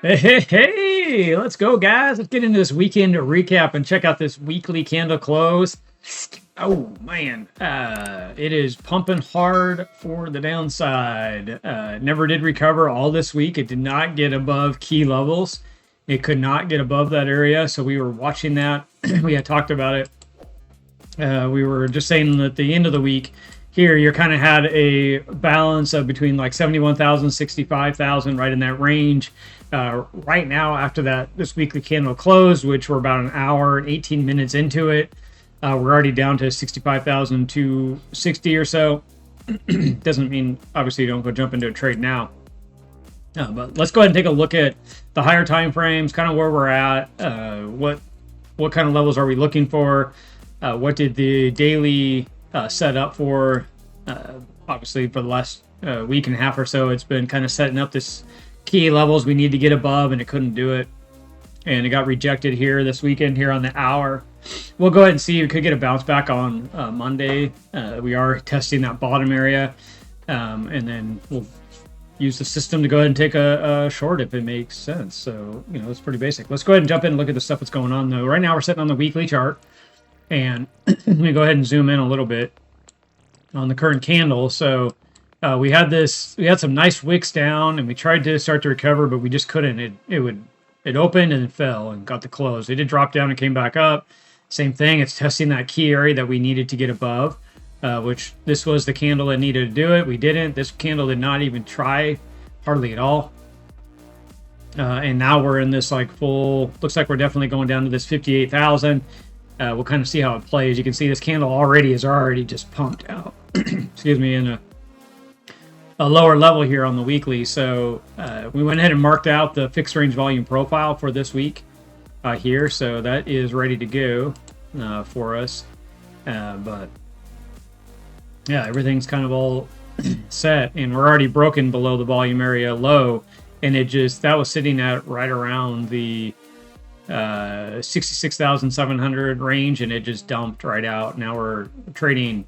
Hey, let's go, guys. Let's get into this weekend recap and check out this weekly candle close. Oh, man. It is pumping hard for the downside. Never did recover all this week. It did not get above key levels. It could not get above that area. So we were watching that. We had talked about it. We were just saying that at the end of the week, here you kind of had a balance of between like 71,000, 65,000, right in that range. Right now, after this weekly candle closed, which we're about an hour and 18 minutes into it, we're already down to 65,260 or so. Doesn't mean obviously you don't go jump into a trade now. But let's go ahead and take a look at the higher time frames, kind of where we're at, what kind of levels are we looking for, what did the daily set up for. Obviously, for the last week and a half or so, it's been kind of setting up this key levels we need to get above, and it couldn't do it. And it got rejected here this weekend here on the hour. We'll go ahead and see. We could get a bounce back on Monday. We are testing that bottom area. And then we'll use the system to go ahead and take a short if it makes sense. So, it's pretty basic. Let's go ahead and jump in and look at the stuff that's going on, though. Right now, we're sitting on the weekly chart. And let me go ahead and zoom in a little bit on the current candle. So we had some nice wicks down, and we tried to start to recover, but we just couldn't. It opened and fell and got the close. It did drop down and came back up. Same thing. It's testing that key area that we needed to get above, which this was the candle that needed to do it. We didn't. This candle did not even try hardly at all. And now we're in this looks like we're definitely going down to this 58,000. We'll kind of see how it plays. You can see this candle already just pumped out. Excuse me, in a lower level here on the weekly. So we went ahead and marked out the fixed range volume profile for this week here. So that is ready to go for us. But yeah, everything's kind of all set, and we're already broken below the volume area low. And that was sitting at right around the 66,700 range, and it just dumped right out. Now we're trading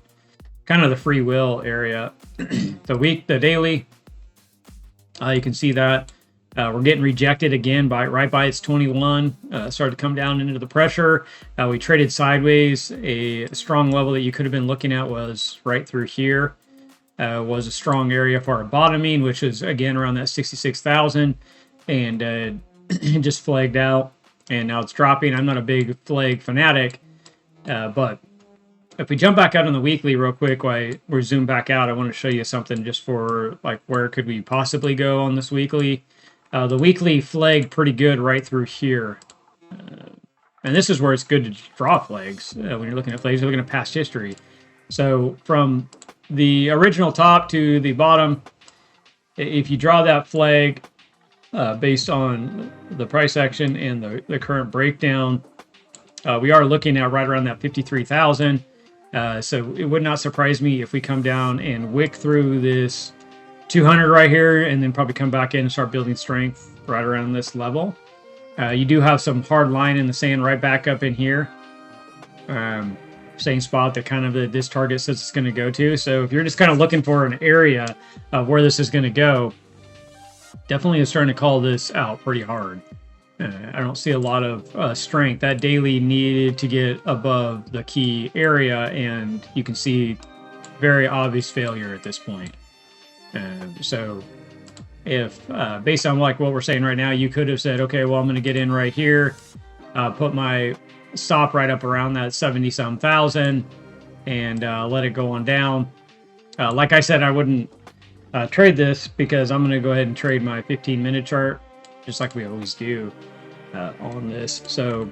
kind of the free will area. The daily, you can see that we're getting rejected again right by its 21. Started to come down into the pressure. We traded sideways. A strong level that you could have been looking at was right through here. Was a strong area for our bottoming, which is again around that 66,000, and it just flagged out. And now it's dropping. I'm not a big flag fanatic, but if we jump back out on the weekly real quick while we're zoomed back out, I want to show you something just for where could we possibly go on this weekly. The weekly flagged pretty good right through here. And this is where it's good to draw flags. When you're looking at flags, you're looking at past history. So from the original top to the bottom, if you draw that flag, based on the price action and the current breakdown, we are looking at right around that 53,000. So it would not surprise me if we come down and wick through this 200 right here, and then probably come back in and start building strength right around this level. You do have some hard line in the sand right back up in here. Same spot that this target says it's going to go to. So if you're just kind of looking for an area of where this is going to go, definitely is starting to call this out pretty hard. I don't see a lot of strength. That daily needed to get above the key area, and you can see very obvious failure at this point. So if based on what we're saying right now, you could have said, okay, well, I'm going to get in right here, put my stop right up around that 70-some thousand, and let it go on down. Like I said, I wouldn't trade this, because I'm going to go ahead and trade my 15-minute chart, just like we always do on this. So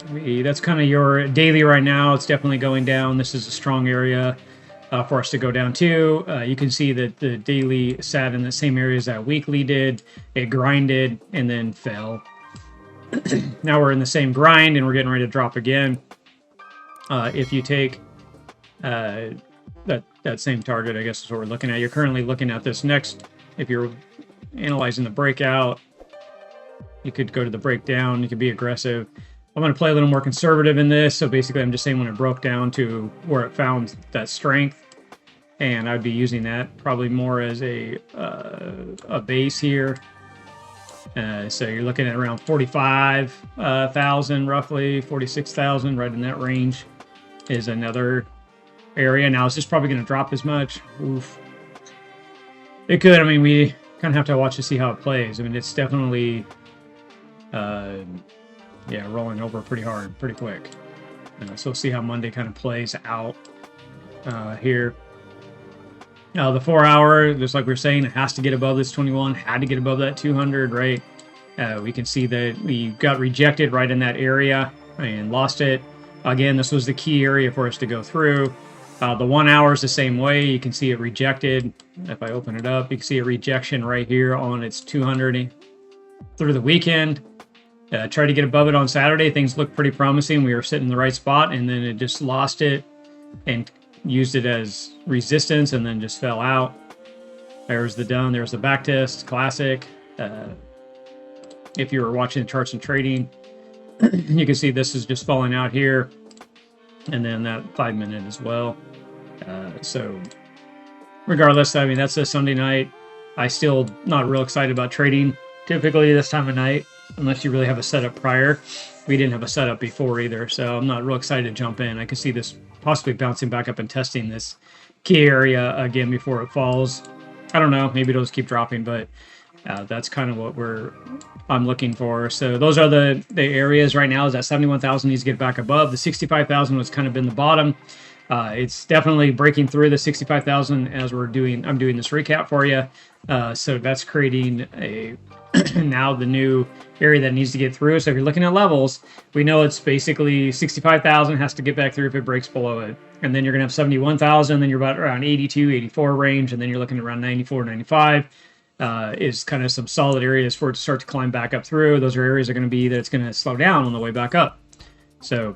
that's kind of your daily right now. It's definitely going down. This is a strong area for us to go down to. You can see that the daily sat in the same areas that weekly did. It grinded and then fell. Now we're in the same grind, and we're getting ready to drop again. If you take that same target, I guess is what we're looking at. You're currently looking at this next. If you're analyzing the breakout, you could go to the breakdown. You could be aggressive. I'm going to play a little more conservative in this. So basically, I'm just saying when it broke down to where it found that strength, and I'd be using that probably more as a base here. So you're looking at around 45,000, roughly 46,000, right in that range is another area. Now, is this probably going to drop as much? Oof. It could. I mean, we kind of have to watch to see how it plays. I mean, it's definitely, yeah, rolling over pretty hard, pretty quick. So we'll see how Monday kind of plays out here. Now, the 4 hour, just like we were saying, it has to get above this 21, had to get above that 200, right? We can see that we got rejected right in that area and lost it. Again, this was the key area for us to go through. The 1 hour is the same way. You can see it rejected. If I open it up, you can see a rejection right here on its 200 through the weekend. Tried to get above it on Saturday. Things looked pretty promising. We were sitting in the right spot, and then it just lost it and used it as resistance and then just fell out. There's the done. There's the back test. Classic. If you were watching the charts and trading, you can see this is just falling out here. And then that 5 minute as well. So regardless, I mean, that's a Sunday night. I still not real excited about trading typically this time of night, unless you really have a setup prior. We didn't have a setup before either, so I'm not real excited to jump in. I can see this possibly bouncing back up and testing this key area again before it falls. I don't know, maybe it'll just keep dropping, but that's kind of what I'm looking for. So those are the areas right now. Is that 71,000 needs to get back above. The 65,000 was kind of been the bottom. It's definitely breaking through the 65,000 as I'm doing this recap for you. So that's creating a now the new area that needs to get through. So if you're looking at levels, we know it's basically 65,000 has to get back through if it breaks below it. And then you're going to have 71,000, then you're about around 82, 84 range, and then you're looking at around 94, 95. Is kind of some solid areas for it to start to climb back up through. Those are areas are going to be that it's going to slow down on the way back up. So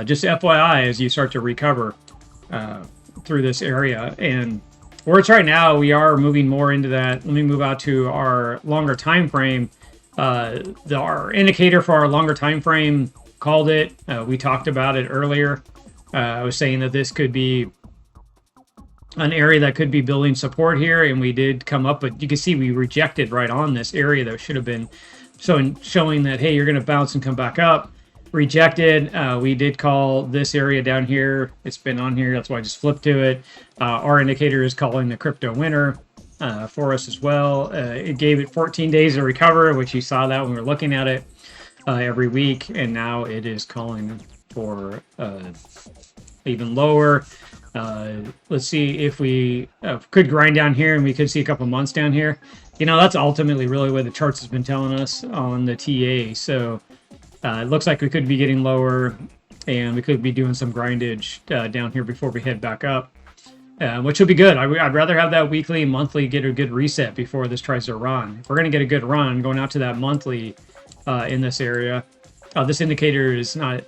just FYI, as you start to recover through this area, and where it's right now, we are moving more into that. Let me move out to our longer time frame. Our indicator for our longer time frame called it. We talked about it earlier. I was saying that this could be an area that could be building support here, and we did come up, but you can see we rejected right on this area that should have been showing that, hey, you're going to bounce and come back up. Rejected. We did call this area down here. It's been on here. That's why I just flipped to it. Our indicator is calling the crypto winner for us as well. It gave it 14 days to recover, which you saw that when we were looking at it every week, and now it is calling for even lower. Let's see if we could grind down here, and we could see a couple months down here. You know, that's ultimately really what the charts has been telling us on the TA. So it looks like we could be getting lower, and we could be doing some grindage down here before we head back up, which would be good. I'd rather have that weekly, monthly, get a good reset before this tries to run. If we're going to get a good run going out to that monthly in this area, this indicator is not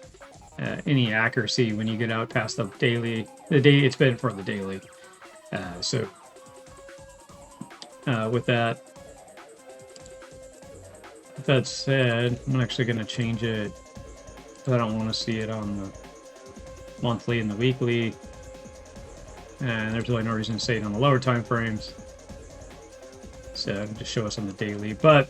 any accuracy when you get out past the daily. It's been for the daily. So with that said, I'm actually going to change it. I don't want to see it on the monthly and the weekly, and there's really no reason to say it on the lower time frames. So just show us on the daily. But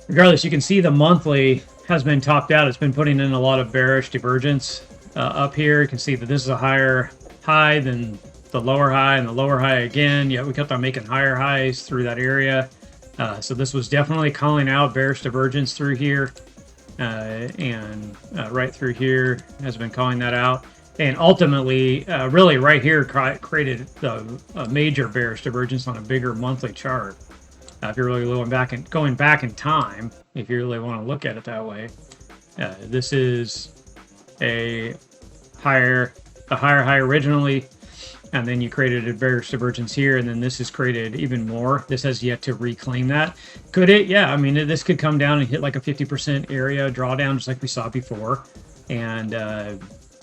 regardless, you can see the monthly has been topped out. It's been putting in a lot of bearish divergence up here. You can see that this is a higher high than the lower high, and the lower high again. Yeah, we kept on making higher highs through that area. So this was definitely calling out bearish divergence through here, and right through here has been calling that out. And ultimately, really right here created a major bearish divergence on a bigger monthly chart. If you're really going back in time, if you really want to look at it that way, this is a higher high originally, and then you created a bearish divergence here, and then this has created even more. This has yet to reclaim that. Could it? Yeah, I mean, this could come down and hit like a 50% area drawdown, just like we saw before, and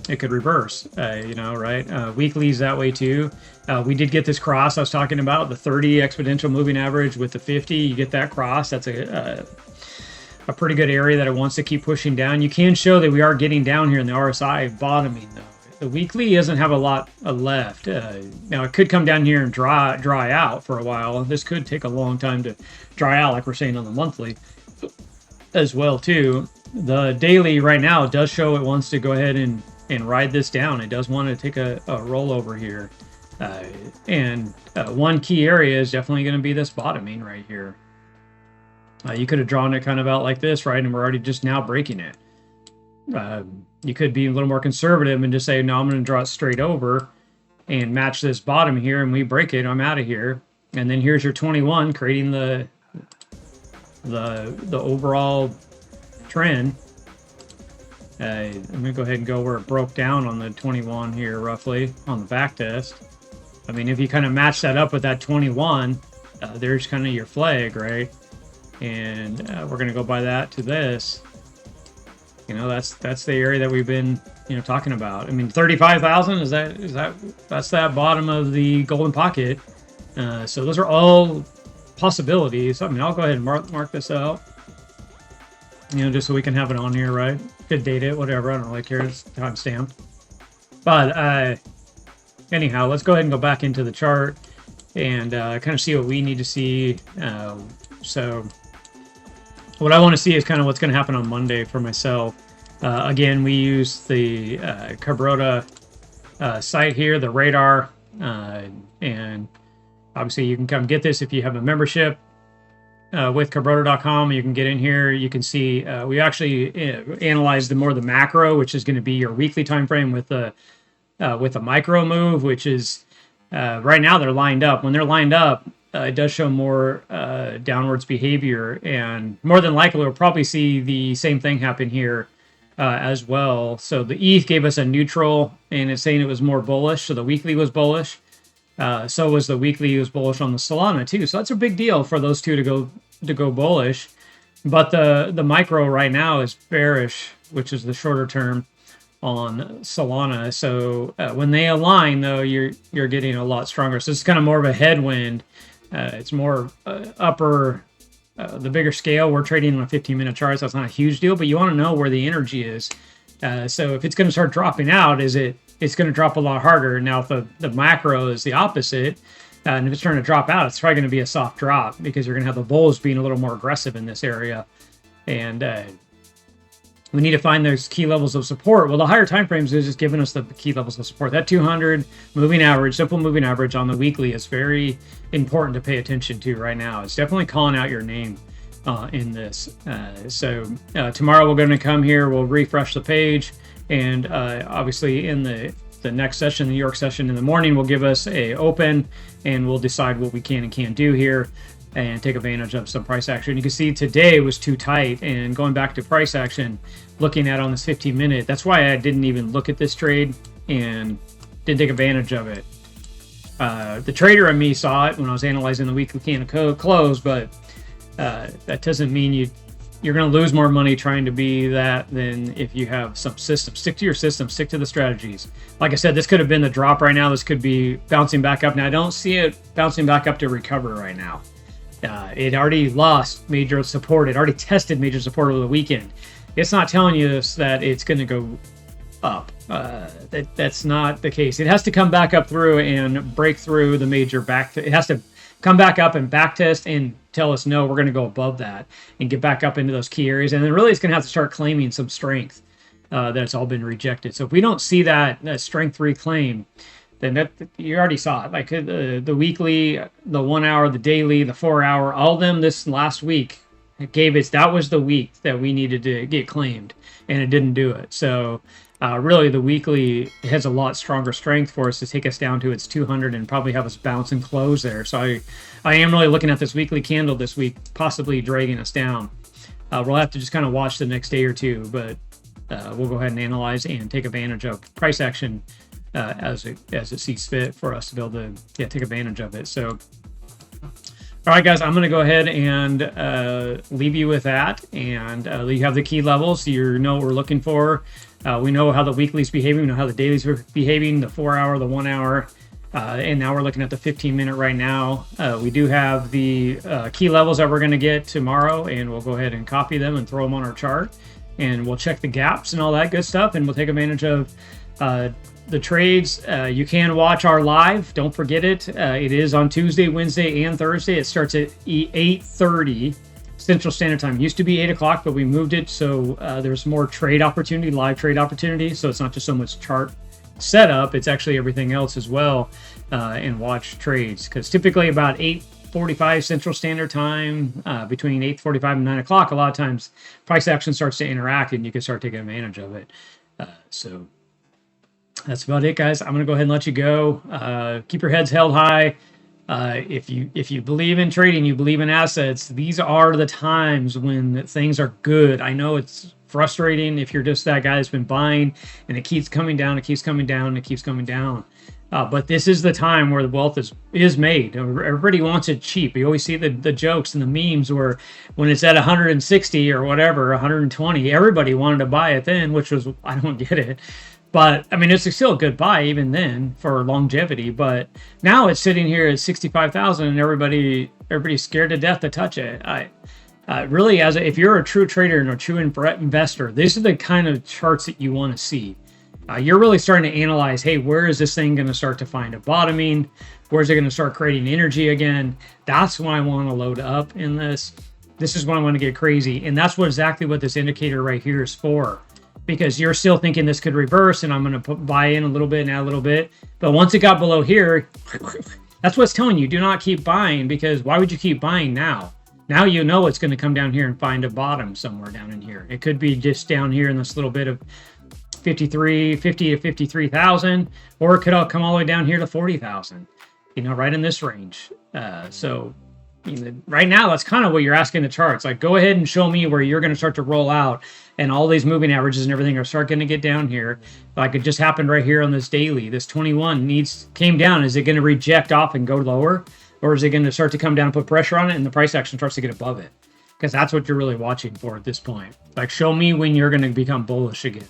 it could reverse, right? Weekly's that way too. We did get this cross I was talking about, the 30 exponential moving average with the 50. You get that cross. That's a pretty good area that it wants to keep pushing down. You can show that we are getting down here in the RSI bottoming, though. the weekly doesn't have a lot left. Now it could come down here and dry out for a while. This could take a long time to dry out, like we're saying on the monthly as well too. The daily right now does show it wants to go ahead and ride this down. It does want to take a rollover here. And one key area is definitely going to be this bottoming right here. You could have drawn it kind of out like this, right? And we're already just now breaking it. You could be a little more conservative and just say, no, I'm going to draw it straight over and match this bottom here, and we break it, I'm out of here. And then here's your 21, creating the overall trend. I'm going to go ahead and go where it broke down on the 21 here, roughly, on the back test. I mean, if you kind of match that up with that 21, there's kind of your flag, right? And we're going to go by that to this. You know, that's the area that we've been, you know, talking about. I mean, 35,000 that's that bottom of the golden pocket. So those are all possibilities. I mean, I'll go ahead and mark this out. You know, just so we can have it on here, right? Could date it, whatever. I don't really care. It's timestamped. But anyhow, let's go ahead and go back into the chart and kind of see what we need to see. So what I want to see is kind of what's going to happen on Monday for myself. Again, we use the Kabroda site here, the radar, and obviously you can come get this if you have a membership with Kabroda.com. You can get in here. You can see we actually analyzed the macro, which is going to be your weekly time frame with the micro move, which is right now they're lined up. When they're lined up, it does show more downwards behavior, and more than likely we'll probably see the same thing happen here as well. So the ETH gave us a neutral, and it's saying it was more bullish, so the weekly was bullish. So was the weekly was bullish on the Solana too. So that's a big deal for those two to go bullish. But the micro right now is bearish, which is the shorter term on Solana. So when they align, though, you're getting a lot stronger. So it's kind of more of a headwind. It's more upper, the bigger scale. We're trading on a 15-minute chart, so it's not a huge deal, but you want to know where the energy is. So if it's going to start dropping out, it's going to drop a lot harder. Now, if the macro is the opposite, and if it's starting to drop out, it's probably going to be a soft drop because you're going to have the bulls being a little more aggressive in this area. And we need to find those key levels of support. Well, the higher time frames is just giving us the key levels of support. That 200 moving average, simple moving average on the weekly is very important to pay attention to right now. It's definitely calling out your name in this. So tomorrow we're going to come here, we'll refresh the page, and obviously in the next session, the New York session in the morning, will give us a open, and we'll decide what we can and can't do here and take advantage of some price action. You can see today was too tight, and going back to price action, looking at on this 15-minute, that's why I didn't even look at this trade and didn't take advantage of it. The trader and me saw it when I was analyzing the weekly candle close, but that doesn't mean you're going to lose more money trying to be that than if you have some system. Stick to your system, stick to the strategies. Like I said, this could have been the drop right now. This could be bouncing back up. Now, I don't see it bouncing back up to recover right now. It already lost major support. It already tested major support over the weekend. It's not telling you that it's going to go up. That's not the case. It has to come back up through and break through the major back. It has to come back up and back test and tell us, no, we're going to go above that and get back up into those key areas. And then really it's going to have to start claiming some strength that's all been rejected. So if we don't see that strength reclaim, then you already saw it. Like the weekly, the 1 hour, the daily, the 4 hour, all of them this last week that was the week that we needed to get claimed, and it didn't do it. So really the weekly has a lot stronger strength for us to take us down to its 200 and probably have us bounce and close there. So I am really looking at this weekly candle this week, possibly dragging us down. We'll have to just kind of watch the next day or two, but we'll go ahead and analyze and take advantage of price action as it sees fit for us to be able to take advantage of it. So, all right, guys, I'm going to go ahead and leave you with that. And you have the key levels. You know what we're looking for. We know how the weekly's behaving. We know how the daily's behaving, the 4 hour, the 1 hour. And now we're looking at the 15-minute right now. We do have the key levels that we're going to get tomorrow, and we'll go ahead and copy them and throw them on our chart. And we'll check the gaps and all that good stuff, and we'll take advantage of the trades. You can watch our live. Don't forget it. It is on Tuesday, Wednesday, and Thursday. It starts at 8:30 Central Standard Time. It used to be 8 o'clock, but we moved it so there's more trade opportunity, live trade opportunity. So it's not just so much chart setup. It's actually everything else as well, and watch trades. Because typically about 8:45 Central Standard Time, between 8:45 and 9 o'clock, a lot of times price action starts to interact and you can start taking advantage of it. So that's about it, guys. I'm going to go ahead and let you go. Keep your heads held high. If you believe in trading, you believe in assets, these are the times when things are good. I know it's frustrating if you're just that guy that's been buying and it keeps coming down, it keeps coming down, and it keeps coming down. But this is the time where the wealth is made. Everybody wants it cheap. You always see the jokes and the memes where when it's at 160 or whatever, 120, everybody wanted to buy it then, which was, I don't get it. But I mean, it's still a good buy even then for longevity. But now it's sitting here at 65,000 and everybody's scared to death to touch it. Really, if you're a true trader and a true investor, these are the kind of charts that you want to see. You're really starting to analyze, hey, where is this thing going to start to find a bottoming? Where's it going to start creating energy again? That's when I want to load up in this. This is when I want to get crazy. And that's exactly what this indicator right here is for. Because you're still thinking this could reverse and I'm going to buy in a little bit and add a little bit. But once it got below here, that's what's telling you, do not keep buying, because why would you keep buying now? Now you know it's going to come down here and find a bottom somewhere down in here. It could be just down here in this little bit of 50 to 53,000, or it could all come all the way down here to 40,000, right in this range. So right now, that's kind of what you're asking the charts. Like, go ahead and show me where you're going to start to roll out and all these moving averages and everything are starting to get down here. Like it just happened right here on this daily. This 21 came down. Is it going to reject off and go lower? Or is it going to start to come down and put pressure on it and the price action starts to get above it? Because that's what you're really watching for at this point. Like, show me when you're going to become bullish again.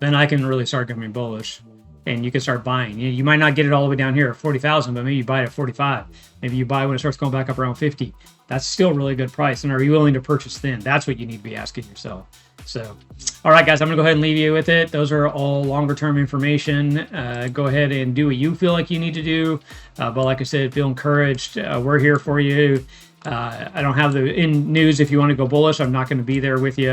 Then I can really start becoming bullish and you can start buying. You might not get it all the way down here at 40,000, but maybe you buy it at 45. Maybe you buy when it starts going back up around 50. That's still a really good price. And are you willing to purchase then? That's what you need to be asking yourself. So, all right, guys, I'm going to go ahead and leave you with it. Those are all longer term information. Go ahead and do what you feel like you need to do. But like I said, feel encouraged. We're here for you. I don't have the news if you want to go bullish. I'm not going to be there with you.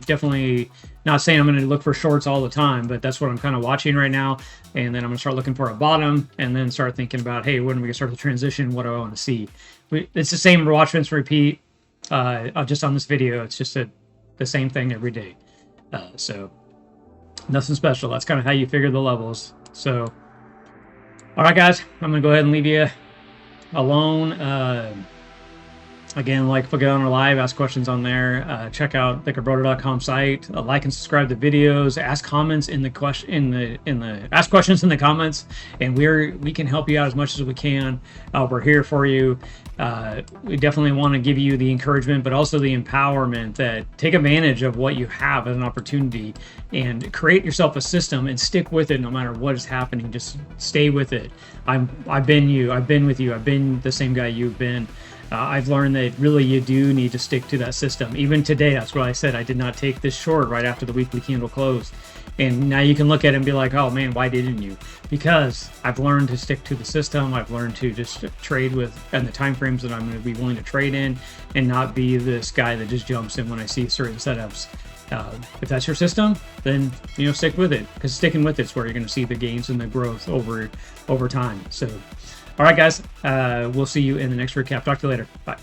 Definitely not saying I'm going to look for shorts all the time, but that's what I'm kind of watching right now. And then I'm going to start looking for a bottom and then start thinking about, hey, when are we going to start the transition? What do I want to see? It's the same watch, rinse, repeat. Just on this video, it's just the same thing every day. So nothing special. That's kind of how you figure the levels. So, all right, guys, I'm going to go ahead and leave you alone. Again, like, get on our live, ask questions on there. Check out the Kabroda.com site. Like and subscribe to videos. Ask comments in the ask questions in the comments, and we can help you out as much as we can. We're here for you. We definitely want to give you the encouragement, but also the empowerment that take advantage of what you have as an opportunity and create yourself a system and stick with it no matter what is happening. Just stay with it. I've been you. I've been with you. I've been the same guy you've been. I've learned that really you do need to stick to that system. Even today, that's why I said I did not take this short right after the weekly candle closed. And now you can look at it and be like, oh man, why didn't you? Because I've learned to stick to the system. I've learned to just trade with, and the time frames that I'm going to be willing to trade in, and not be this guy that just jumps in when I see certain setups. If that's your system, then stick with it, because sticking with it's where you're going to see the gains and the growth over time. So, all right, guys, we'll see you in the next recap. Talk to you later. Bye.